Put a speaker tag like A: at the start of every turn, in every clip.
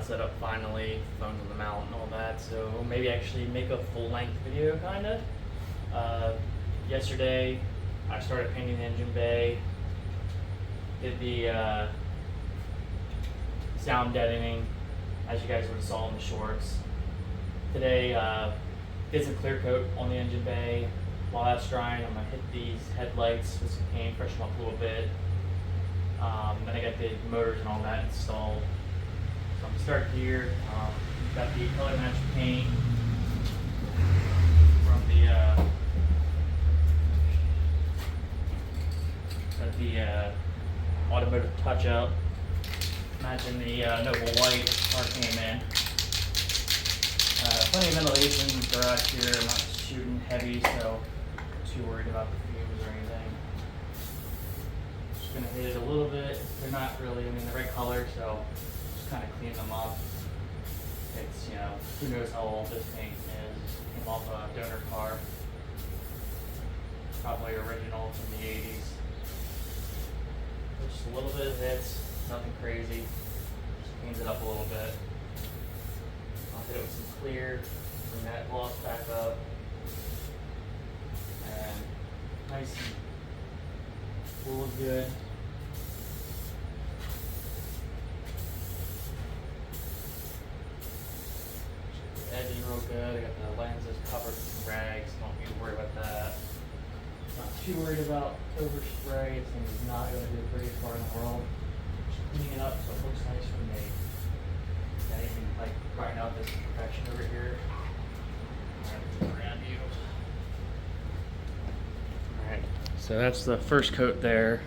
A: set up finally, phones on the mount and all that. So maybe actually make a full-length video, kind of. Yesterday, I started painting the engine bay. Did the sound deadening, as you guys would have saw in the shorts. Today, did some clear coat on the engine bay. While that's drying, I'm gonna hit these headlights with some paint, freshen them up a little bit. Then I got the motors and all that installed. So I'm gonna start here. Got the color match paint from the automotive touch up, matching the Noble White car came in. Plenty of ventilation in the garage here. I'm not shooting heavy, so I'm too worried about the fumes or anything. Just gonna hit it a little bit. They're not really, I mean, the right color, so just kind of clean them up. It's, you know, who knows how old this paint is. Came off a donor car. Probably original from the 80s. Just a little bit of hits, nothing crazy. Just cleans it up a little bit. I'll hit it with some clear, bring that gloss back up. And nice and full good. Check the edges real good. I got the lenses covered with some rags, don't need to worry about that. Not too worried about overspray. This thing is not going to be the prettiest car in the world. Just cleaning it up so it looks nice for me. Got even like brighten out this imperfection over here. Alright, around you. Alright, so that's the first coat there.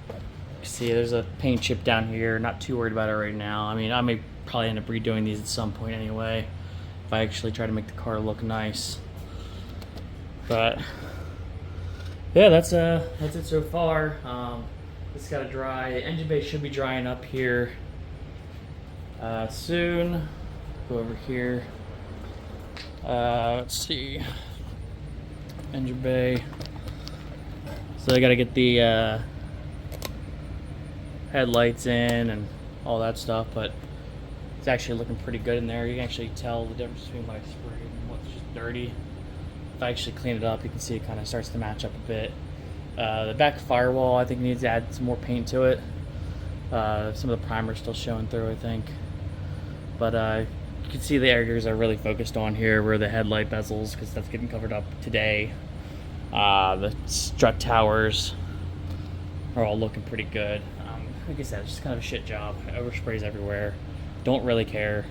A: You can see there's a paint chip down here. Not too worried about it right now. I mean, I may probably end up redoing these at some point anyway, if I actually try to make the car look nice. But yeah, that's it so far. It's got to dry. The engine bay should be drying up here soon. Go over here. Let's see. Engine bay. So I got to get the headlights in and all that stuff, but it's actually looking pretty good in there. You can actually tell the difference between what I sprayed and what's just dirty. If I actually clean it up, you can see it kind of starts to match up a bit. The back firewall, I think, needs to add some more paint to it. Some of the primer's still showing through, I think. But you can see the areas are really focused on here where the headlight bezels, because that's getting covered up today. The strut towers are all looking pretty good. Like I said, it's just kind of a shit job. Oversprays everywhere. Don't really care.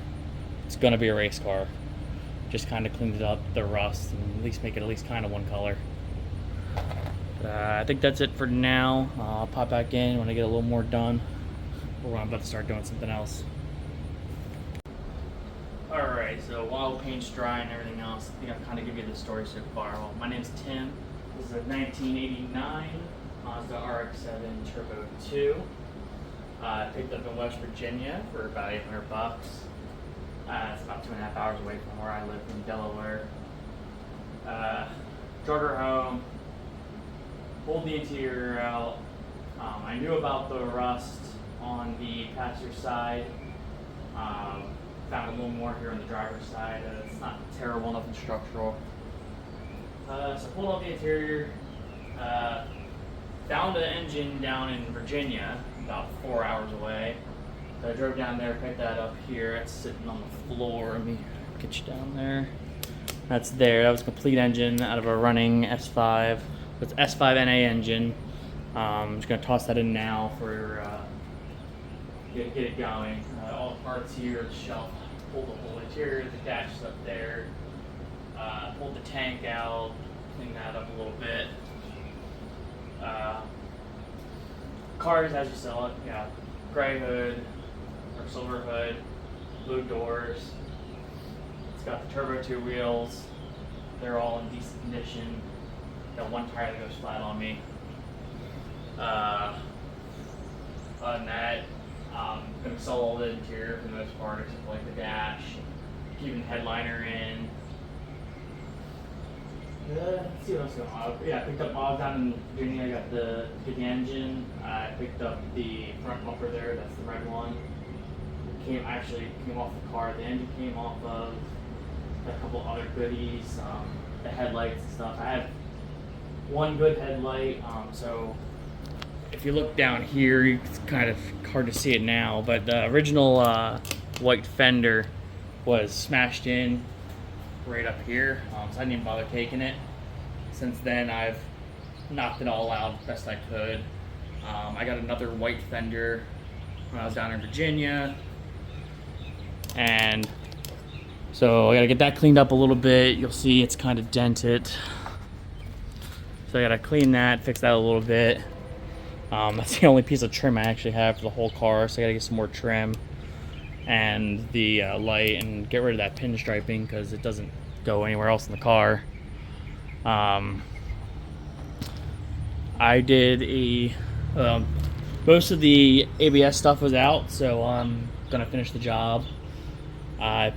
A: It's gonna be a race car. Just kind of cleaned it up, the rust, and at least make it at least kind of one color. But, I think that's it for now. I'll pop back in when I get a little more done, or when I'm about to start doing something else. Alright, so while paint's dry and everything else, I think I'll kind of give you the story so far. Well, my name's Tim. This is a 1989 Mazda RX7 Turbo 2. I picked up in West Virginia for about $800. It's about 2.5 hours away from where I live in Delaware. Drug her home, pulled the interior out. I knew about the rust on the passenger side. Found a little more here on the driver's side. It's not terrible, nothing structural. So I pulled out the interior. Found an engine down in Virginia, about 4 hours away. So I drove down there, picked that up here. It's sitting on the floor. Let me get you down there. That's there. That was a complete engine out of a running S5. It's S5 NA engine. I'm just gonna toss that in now for get it going. All the parts here, the shelf. Pulled the whole interior. The dash is up there. Pulled the tank out. Cleaned that up a little bit. Cars as you saw it. Yeah, gray hood. Or silver hood, blue doors. It's got the Turbo 2 wheels. They're all in decent condition. Got one tire that goes flat on me. Other than that, I'm going to sell all the interior for the most part, except for like the dash, keeping the headliner in. Let's see what else going on. Yeah, I picked up Bob down in Virginia. I got the engine. I picked up the front bumper there. That's the red one. actually came off the car. The engine came off of a couple other goodies, the headlights and stuff. I have one good headlight, so if you look down here, it's kind of hard to see it now, but the original white fender was smashed in right up here, so I didn't even bother taking it. Since then, I've knocked it all out best I could. I got another white fender when I was down in Virginia, and so I gotta get that cleaned up a little bit. You'll see it's kind of dented, so I gotta clean that, fix that a little bit. That's the only piece of trim I actually have for the whole car, so I gotta get some more trim and the light and get rid of that pinstriping because it doesn't go anywhere else in the car. I did most of the ABS stuff was out, so I'm gonna finish the job. I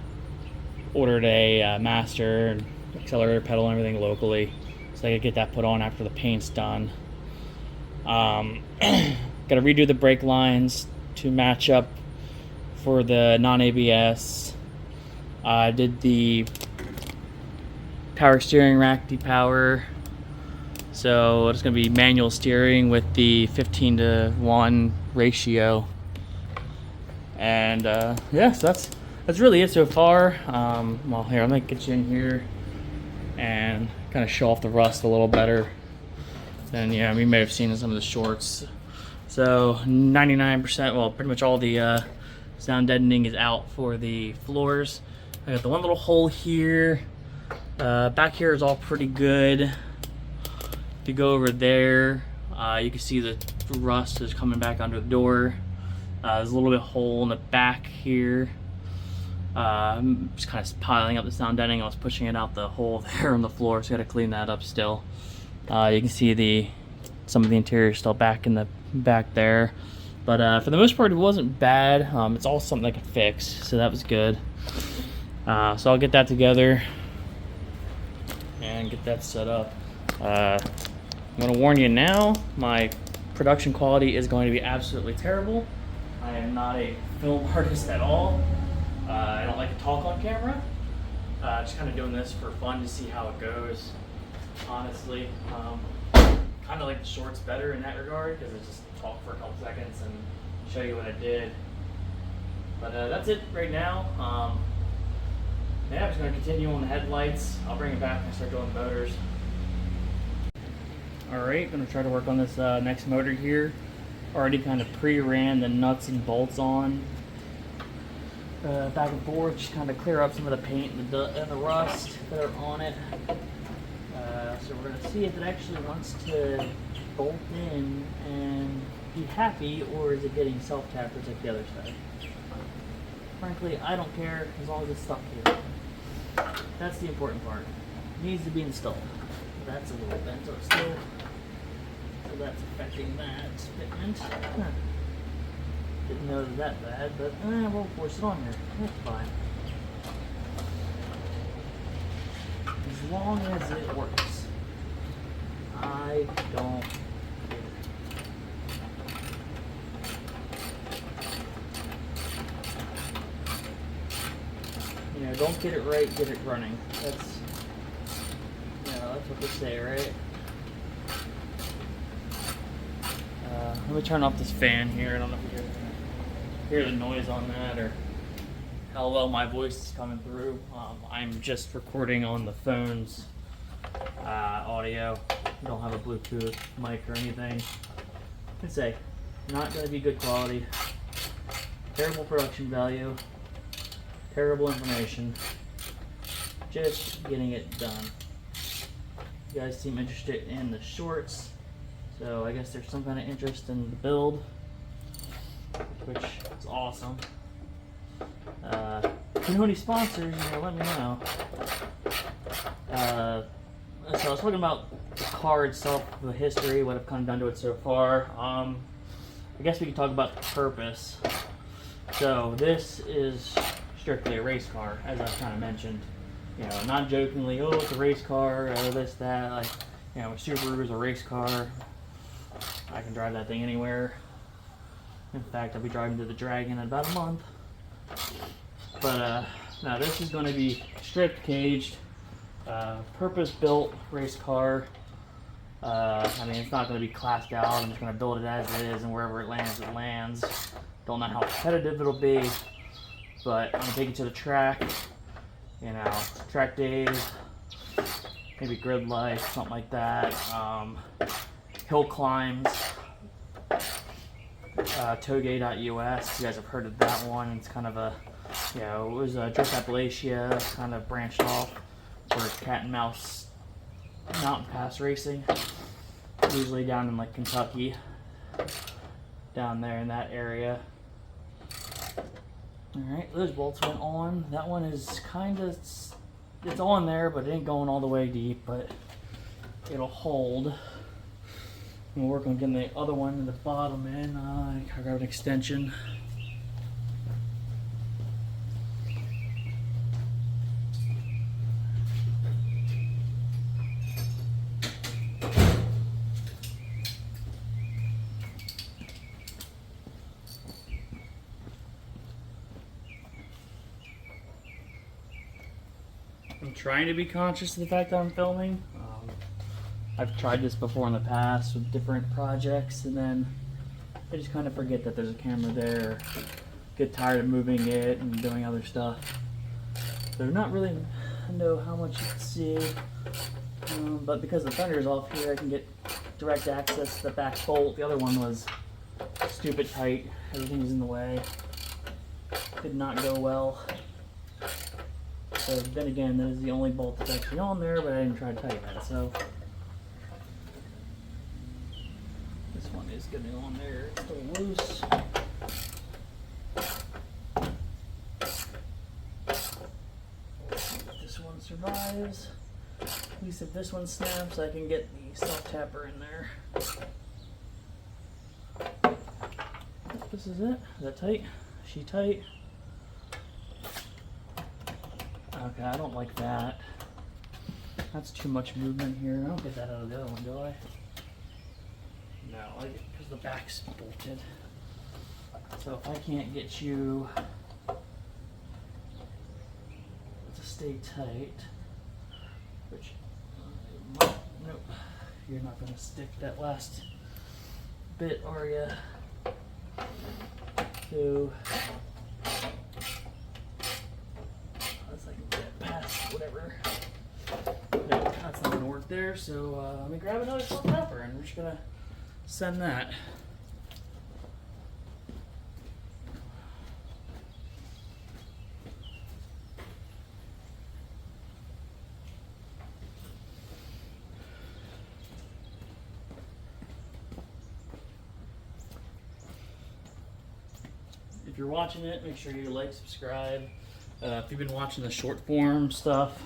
A: ordered a master and accelerator pedal and everything locally, so I gotta get that put on after the paint's done. Gotta redo the brake lines to match up for the non-ABS. I did the power steering rack depower, so it's going to be manual steering with the 15:1 ratio. And yeah, so that's really it so far. Well, here, I'm going to get you in here and kind of show off the rust a little better. And yeah, we may have seen in some of the shorts. So 99%, well, pretty much all the sound deadening is out for the floors. I got the one little hole here. Back here is all pretty good. If you go over there, you can see the rust is coming back under the door. There's a little bit of hole in the back here. Just kind of piling up the sound deadening. I was pushing it out the hole there on the floor, so I got to clean that up still. You can see some of the interior still back in the back there, but for the most part it wasn't bad. It's all something I could fix, so that was good. So I'll get that together and get that set up. I'm going to warn you now, my production quality is going to be absolutely terrible. I am not a film artist at all. I don't like to talk on camera. Just kind of doing this for fun to see how it goes, honestly. Kind of like the shorts better in that regard because I just talk for a couple seconds and show you what I did. But that's it right now. Yeah, I'm just going to continue on the headlights. I'll bring it back and start doing the motors. Alright, going to try to work on this next motor here. Already kind of pre-ran the nuts and bolts on. Back and forth, just kind of clear up some of the paint and the rust that are on it. So we're going to see if it actually wants to bolt in and be happy, or is it getting self-tappers like the other side. Frankly, I don't care as long as it's stuck here. That's the important part. It needs to be installed. That's a little bent, so it's still, so that's affecting that fitment. Huh. Didn't know it was that bad, but we'll force it on here. That's fine. As long as it works. I don't care. You know, don't get it right, get it running. That's, you know, that's what they say, right? Let me turn off this fan here. I don't know if you hear the noise on that or how well my voice is coming through. I'm just recording on the phone's audio. I don't have a Bluetooth mic or anything. I can say, not going to be good quality, terrible production value, terrible information, just getting it done. You guys seem interested in the shorts, so I guess there's some kind of interest in the build, which is awesome. If you know any sponsors, you know, let me know. So I was talking about the car itself, the history, what I've kind of done to it so far. I guess we can talk about the purpose. So this is strictly a race car, as I've kind of mentioned. You know, not jokingly, oh, it's a race car, or this, that. Like, you know, a Subaru is a race car. I can drive that thing anywhere. In fact, I'll be driving to the Dragon in about a month. But now this is going to be stripped caged, purpose-built race car. I mean, it's not going to be classed out. I'm just going to build it as it is, and wherever it lands, it lands. Don't know how competitive it'll be, but I'm going to take it to the track, you know, track days, maybe grid life, something like that. Hill climbs, toge.us. You guys have heard of that one. It's kind of a, you know, it was Drift Appalachia, kind of branched off for cat and mouse mountain pass racing, usually down in like Kentucky, down there in that area. Alright, those bolts went on. That one is kind of, it's on there, but it ain't going all the way deep, but it'll hold. We'll work on getting the other one in the bottom in. I grab an extension. I'm trying to be conscious of the fact that I'm filming. I've tried this before in the past with different projects, and then I just kind of forget that there's a camera there, get tired of moving it and doing other stuff. So not really know how much you can see, but because the fender is off here, I can get direct access to the back bolt. The other one was stupid tight, everything was in the way, did not go well. So then again, that is the only bolt that's actually on there, but I didn't try to tighten that. So this one is getting on there, it's still loose. If this one survives, at least if this one snaps, I can get the self-tapper in there. This is it. Is that tight? Is she tight? Okay, I don't like that. That's too much movement here. I don't get that out of the other one, do I? No, because the back's bolted. So if I can't get you to stay tight, which, nope, you're not going to stick that last bit, are you? So, whatever. No, that's not gonna work there, so let me grab another self-tapper and we're just gonna send that. If you're watching it, make sure you like, subscribe. If you've been watching the short form stuff,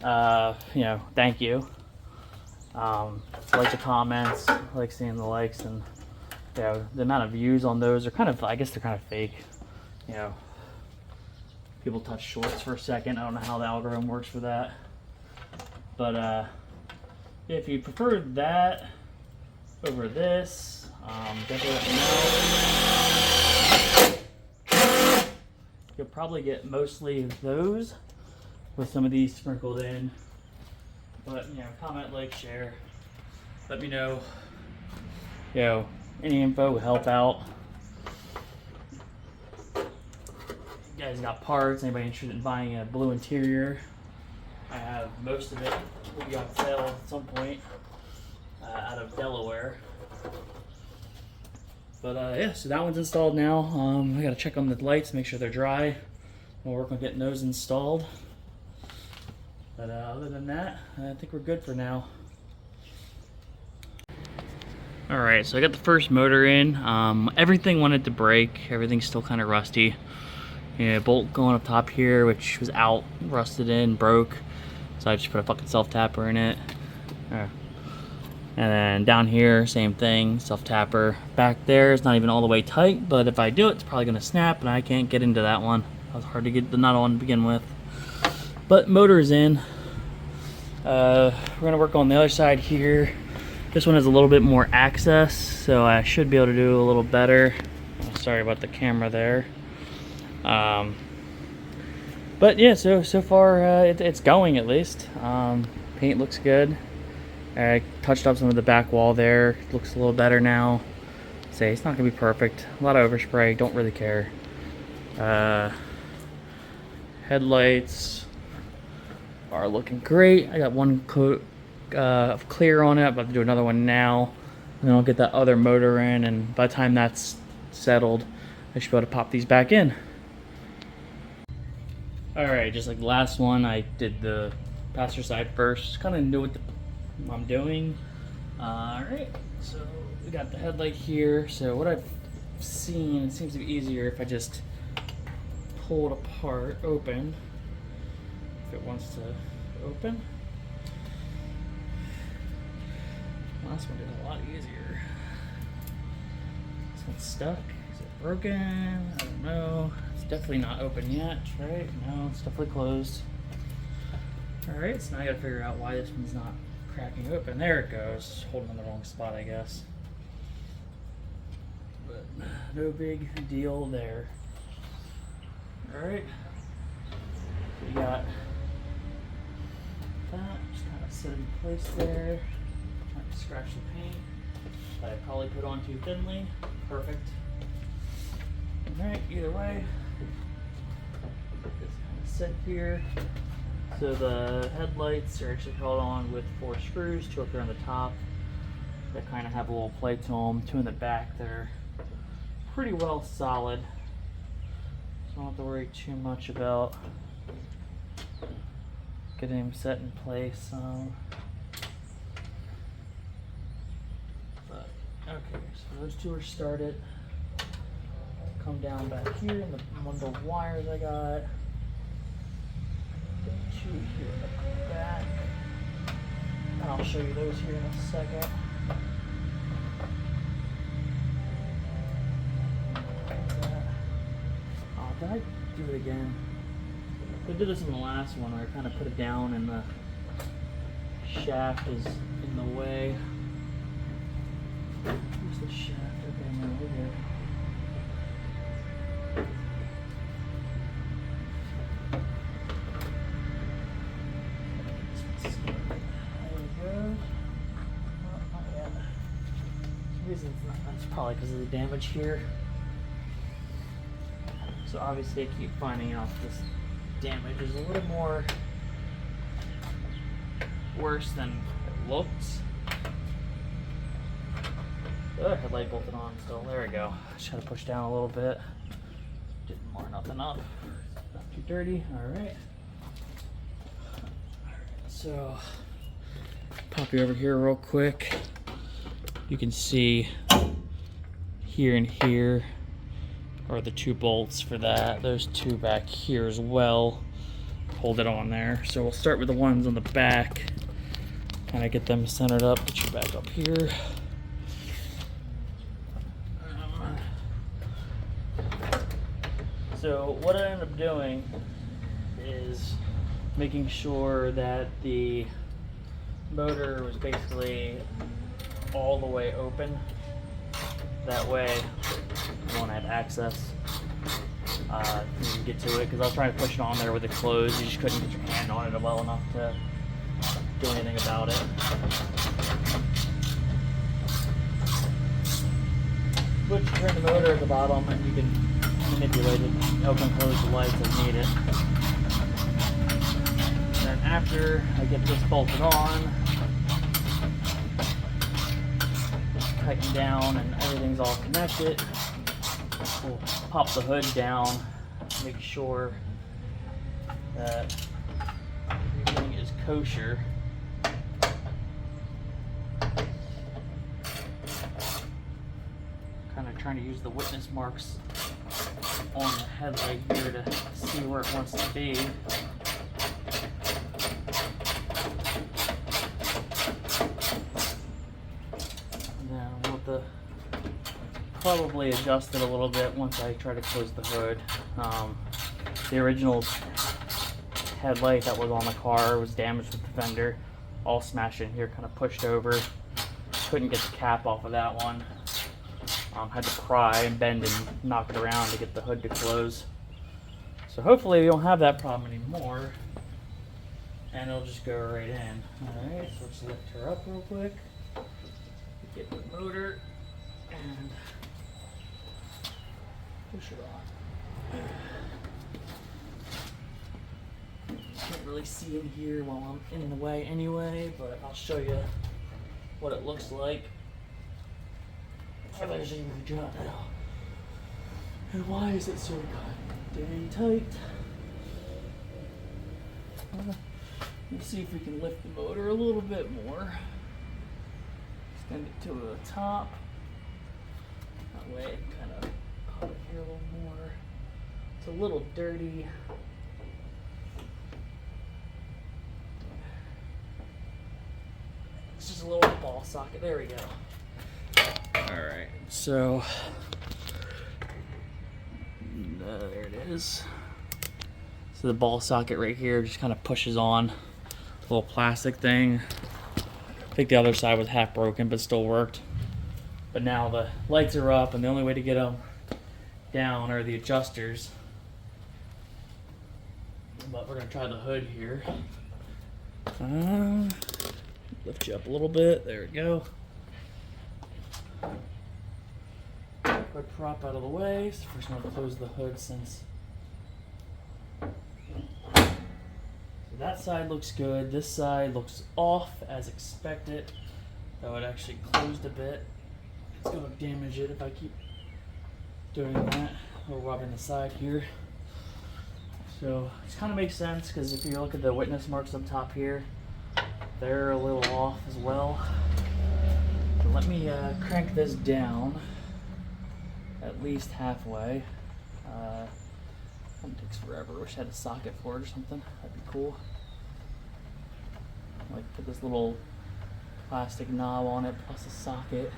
A: you know, thank you. I like the comments, I like seeing the likes, and you know, the amount of views on those are kind of, I guess they're kind of fake. You know, people touch shorts for a second. I don't know how the algorithm works for that. But if you prefer that over this, definitely let me know. You'll probably get mostly those with some of these sprinkled in. But, you know, comment, like, share. Let me know, you know, any info will help out. You guys got parts, anybody interested in buying a blue interior? I have most of it. We got sale at some point out of Delaware. But yeah, so that one's installed now. I gotta check on the lights, make sure they're dry. We'll work on getting those installed. But other than that, I think we're good for now. Alright, so I got the first motor in. Everything wanted to break. Everything's still kind of rusty. Yeah, bolt going up top here, which was out, rusted in, broke. So I just put a fucking self-tapper in it. And then down here, same thing, self-tapper. Back there, it's not even all the way tight, but if I do it, it's probably gonna snap, and I can't get into that one. It was hard to get the nut on to begin with. But motor is in. We're gonna work on the other side here. This one has a little bit more access, so I should be able to do a little better. Sorry about the camera there. But yeah, so far it's going at least. Paint looks good. I touched up some of the back wall there. Looks a little better now. Say it's not gonna be perfect. A lot of overspray. Don't really care. Headlights are looking great. I got one coat of clear on it. I'm about to do another one now, and then I'll get that other motor in. And by the time that's settled, I should be able to pop these back in. All right, just like the last one, I did the passenger side first. Kind of knew what I'm doing. All right, so we got the headlight here. So what I've seen, it seems to be easier if I just pull it apart, open, if it wants to open. Last one did a lot easier. This one's stuck. Is it broken? I don't know. It's definitely not open yet, right? No, it's definitely closed. Alright, so now I gotta figure out why this one's not cracking open. There it goes. Holding in the wrong spot, I guess. But no big deal there. Alright. So we got that. Just kind of set in place there. Trying to scratch the paint that I probably put on too thinly. Perfect. Alright, either way. Just kind of sit here. So the headlights are actually held on with 4 screws, 2 up here on the top that kind of have a little play to them, 2 in the back that are pretty well solid. So I don't have to worry too much about getting them set in place. But okay, so those 2 are started. Come down back here in the bundle of wires I got. 2 here in the back. And I'll show you those here in a second. Oh, did I do it again? I did this in the last one where I kind of put it down and the shaft is in the way. Where's the shaft? Okay, no, we're good. That's probably because of the damage here. So obviously I keep finding out this damage is a little more worse than it looks. The other headlight bolted on still. There we go. Just gotta push down a little bit. Didn't mar nothing up. Not too dirty. Alright. So pop you over here real quick. You can see here and here are the 2 bolts for that. Those 2 back here as well. Hold it on there. So we'll start with the ones on the back. Kind of get them centered up. Get you back up here. So what I ended up doing is making sure that the motor was basically all the way open. That way you won't have access to get to it, because I was trying to push it on there with it closed. You just couldn't get your hand on it well enough to do anything about it. But you turn the motor at the bottom and you can manipulate it, open and close the lights as needed. And then after I get this bolted on, tighten down and everything's all connected, we'll pop the hood down, make sure that everything is kosher. Kind of trying to use the witness marks on the headlight here to see where it wants to be. Probably adjust it a little bit once I try to close the hood. The original headlight that was on the car was damaged with the fender, all smashed in here, kind of pushed over. Couldn't get the cap off of that one. Had to pry and bend and knock it around to get the hood to close. So hopefully we don't have that problem anymore, and it'll just go right in. Alright, so let's lift her up real quick, get the motor, and push it on. Can't really see in here while I'm in the way anyway, but I'll show you what it looks like. There's a job now. And why is it so dang tight? Let's see if we can lift the motor a little bit more. Extend it to the top. That way I can kind of pop it here a little more. It's a little dirty. It's just a little ball socket. There we go. Alright, so there it is. So the ball socket right here just kind of pushes on a little plastic thing. I think the other side was half broken but still worked. But now the lights are up and the only way to get them down are the adjusters. But we're going to try the hood here. Lift you up a little bit. There we go. Hood prop out of the way. So first I'm going to close the hood since. So that side looks good. This side looks off as expected. Though it actually closed a bit. It's going to damage it if I keep doing that. We're rubbing the side here. So it kind of makes sense because if you look at the witness marks up top here, they're a little off as well. So let me crank this down at least halfway. It takes forever. Wish I had a socket for it or something. That'd be cool. Like put this little plastic knob on it plus a socket.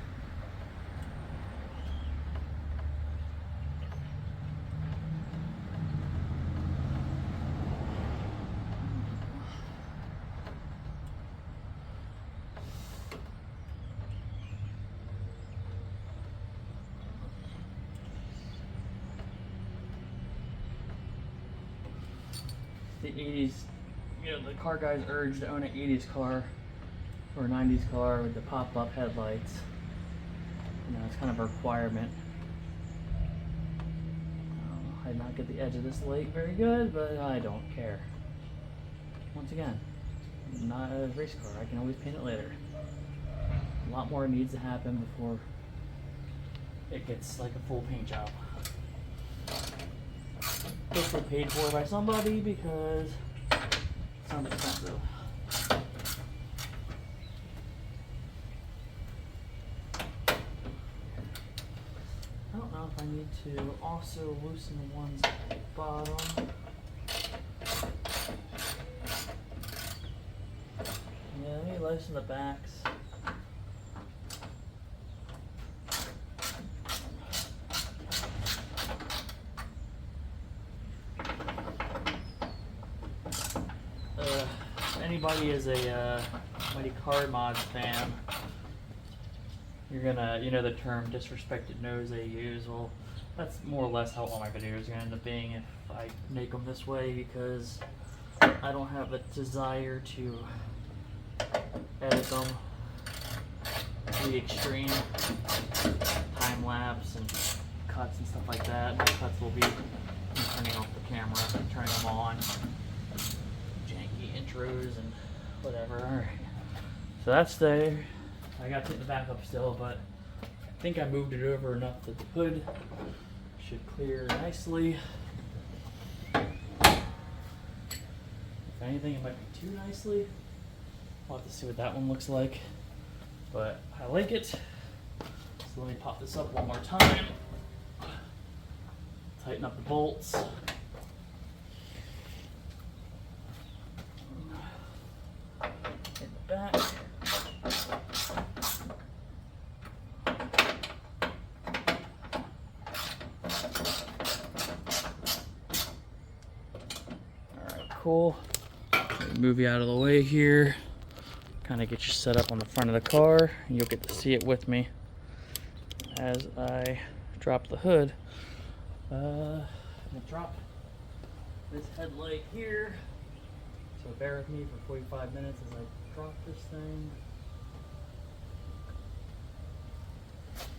A: The 80s, you know, the car guys urge to own an 80s car or a 90s car with the pop-up headlights. You know, it's kind of a requirement. I did not get the edge of this light very good, but I don't care. Once again, I'm not a race car. I can always paint it later. A lot more needs to happen before it gets like a full paint job. Hopefully paid for by somebody because it sounds expensive. I don't know if I need to also loosen the ones at the bottom. Yeah, let me loosen the backs. Anybody is a Mighty Car Mods fan, you're gonna, you know the term disrespected nose they use. Well, that's more or less how all my videos are gonna end up being if I make them this way, because I don't have a desire to edit them to the extreme, time lapse and cuts and stuff like that. My cuts will be turning off the camera, turning them on. Intros and whatever. Alright. So that's there. I got to take the back up still, but I think I moved it over enough that the hood should clear nicely. If anything, it might be too nicely. I'll have to see what that one looks like. But I like it. So let me pop this up one more time. Tighten up the bolts. Back. Alright, cool. Move you out of the way here. Kind of get you set up on the front of the car. And you'll get to see it with me as I drop the hood. Drop this headlight here. So bear with me for 45 minutes as I drop this thing. This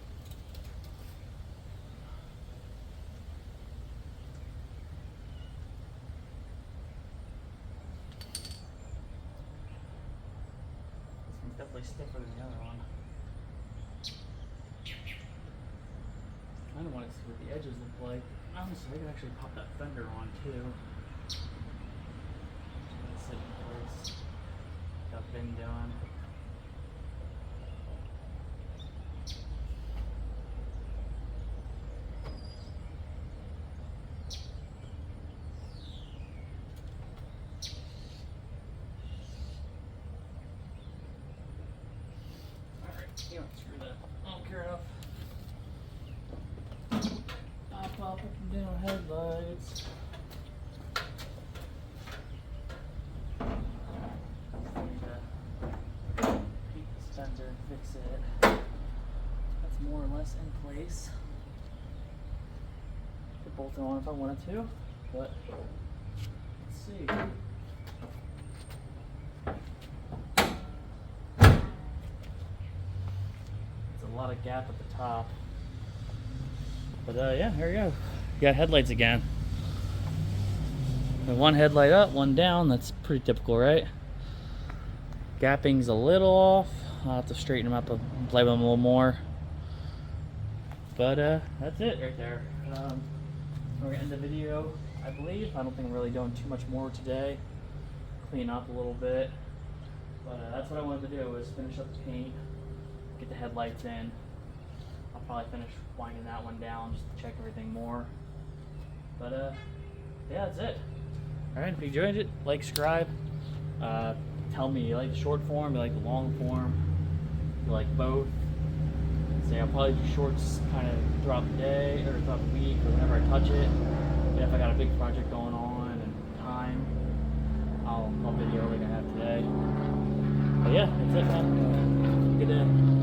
A: one's definitely stiffer than the other one. I don't want to see what the edges look like. Honestly, I could actually pop that fender on too. Sit in place. Got I've been doing. Alright, you don't screw that. I don't care enough. Pop up and down headlights. Dispenser and fix it. That's more or less in place. Could bolt it on if I wanted to, but let's see. It's a lot of gap at the top. But yeah, here we go. You got headlights again. One headlight up, one down. That's pretty typical, right? Gapping's a little off. I'll have to straighten them up and play with them a little more. But that's it right there. We're gonna end the video, I believe. I don't think I'm really doing too much more today. Clean up a little bit. But that's what I wanted to do, was finish up the paint, get the headlights in. I'll probably finish winding that one down just to check everything more. But yeah, that's it. Alright, if you enjoyed it, like, subscribe. Tell me, you like the short form, you like the long form, you like both. Say I'll probably do shorts kind of throughout the day or throughout the week or whenever I touch it. And if I got a big project going on and time, I'll video like I have today. But yeah, that's it, man. Good day.